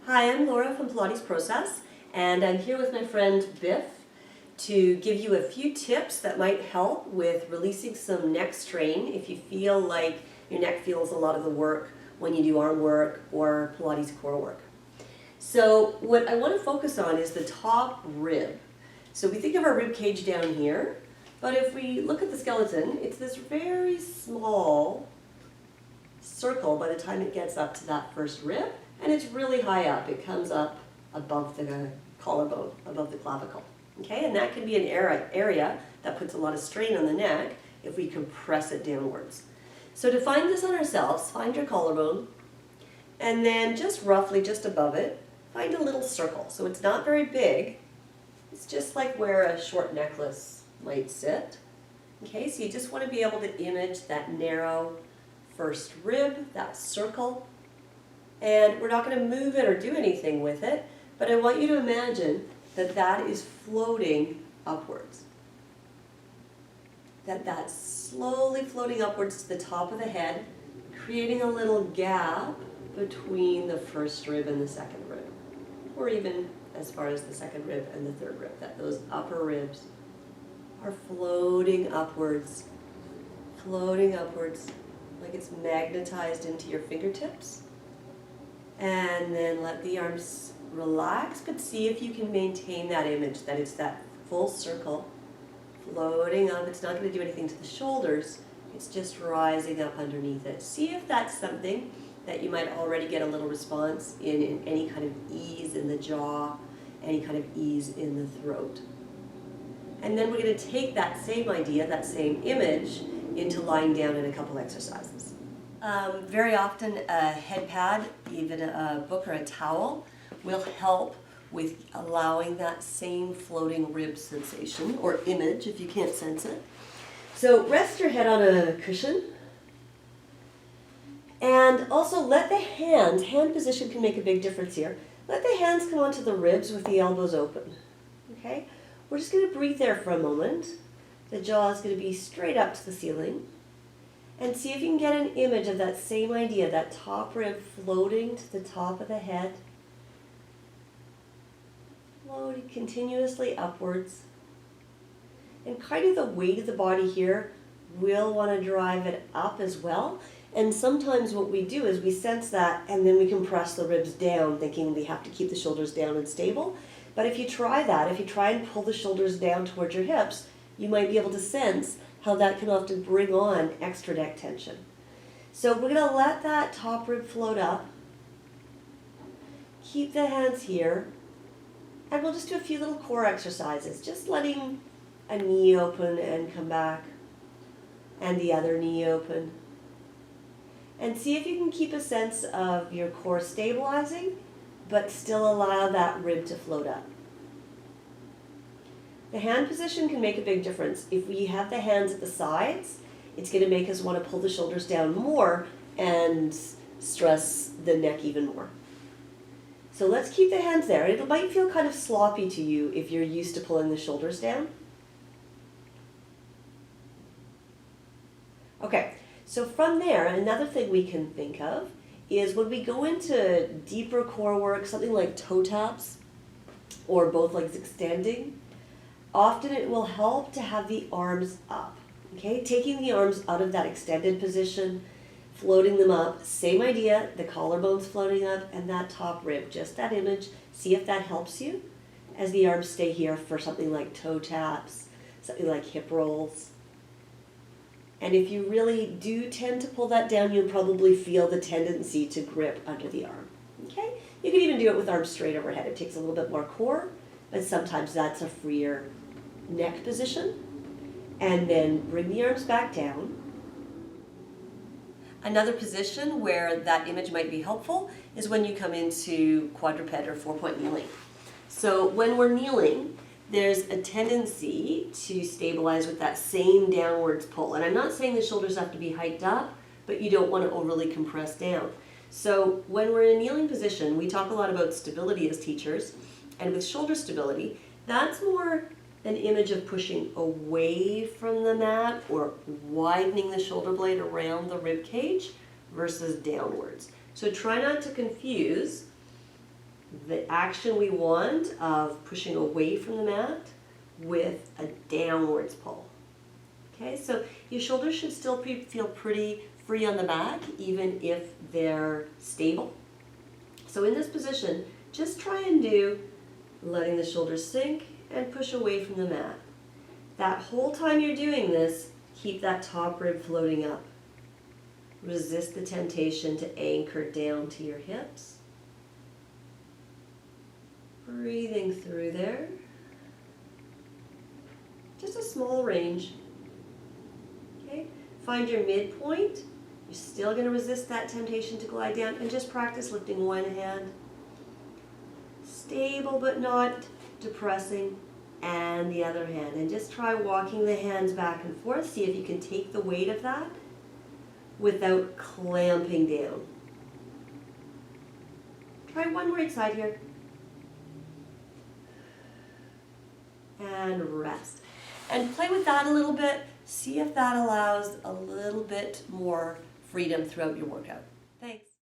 Hi, I'm Laura from Pilates Process, and I'm here with my friend Biff to give you a few tips that might help with releasing some neck strain if you feel like your neck feels a lot of the work when you do arm work or Pilates core work. So what I want to focus on is the top rib. So we think of our rib cage down here, but if we look at the skeleton, it's this very small circle by the time it gets up to that first rib, and it's really high up. It comes up above the collarbone, above the clavicle. Okay, and that can be an area that puts a lot of strain on the neck if we compress it downwards. So to find this on ourselves, find your collarbone, and then just roughly just above it, find a little circle. So it's not very big. It's just like where a short necklace might sit. Okay, so you just want to be able to image that narrow first rib, that circle. And we're not going to move it or do anything with it, but I want you to imagine that that is floating upwards. That's slowly floating upwards to the top of the head, creating a little gap between the first rib and the second rib, or even as far as the second rib and the third rib, that those upper ribs are floating upwards, like it's magnetized into your fingertips. And then let the arms relax, but see if you can maintain that image, that it's that full circle floating up. It's not going to do anything to the shoulders, it's just rising up underneath it. See if that's something that you might already get a little response in any kind of ease in the jaw, any kind of ease in the throat. And then we're going to take that same idea, that same image, into lying down in a couple exercises. Very often a head pad, even a book or a towel, will help with allowing that same floating rib sensation, or image if you can't sense it. So rest your head on a cushion, and also let the hand position can make a big difference here. Let the hands come onto the ribs with the elbows open. Okay? We're just going to breathe there for a moment. The jaw is going to be straight up to the ceiling. And see if you can get an image of that same idea, that top rib floating to the top of the head, floating continuously upwards. And kind of the weight of the body here, we'll want to drive it up as well. And sometimes what we do is we sense that, and then we compress the ribs down, thinking we have to keep the shoulders down and stable. But if you try that, if you try and pull the shoulders down towards your hips, you might be able to sense how that can often bring on extra neck tension. So we're going to let that top rib float up. Keep the hands here. And we'll just do a few little core exercises, just letting a knee open and come back, and the other knee open. And see if you can keep a sense of your core stabilizing, but still allow that rib to float up. The hand position can make a big difference. If we have the hands at the sides, it's going to make us want to pull the shoulders down more and stress the neck even more. So let's keep the hands there. It might feel kind of sloppy to you if you're used to pulling the shoulders down. Okay, so from there, another thing we can think of is when we go into deeper core work, something like toe taps or both legs extending, often it will help to have the arms up, okay? Taking the arms out of that extended position, floating them up, same idea, the collarbone's floating up, and that top rib, just that image. See if that helps you as the arms stay here for something like toe taps, something like hip rolls. And if you really do tend to pull that down, you'll probably feel the tendency to grip under the arm, okay? You can even do it with arms straight overhead. It takes a little bit more core, but sometimes that's a freer neck position. And then bring the arms back down. Another position where that image might be helpful is when you come into quadruped or 4-point kneeling. So when we're kneeling, there's a tendency to stabilize with that same downwards pull. And I'm not saying the shoulders have to be hiked up, but you don't want to overly compress down. So when we're in a kneeling position, we talk a lot about stability as teachers, and with shoulder stability, that's more an image of pushing away from the mat or widening the shoulder blade around the rib cage versus downwards. So try not to confuse the action we want of pushing away from the mat with a downwards pull. Okay, so your shoulders should still feel pretty free on the back, even if they're stable. So in this position, just try and do letting the shoulders sink and push away from the mat. That whole time you're doing this, keep that top rib floating up. Resist the temptation to anchor down to your hips. Breathing through there. Just a small range. Okay? Find your midpoint. You're still going to resist that temptation to glide down, and just practice lifting one hand. Stable but not depressing, and the other hand. And just try walking the hands back and forth. See if you can take the weight of that without clamping down. Try one right side here. And rest. And play with that a little bit. See if that allows a little bit more freedom throughout your workout. Thanks.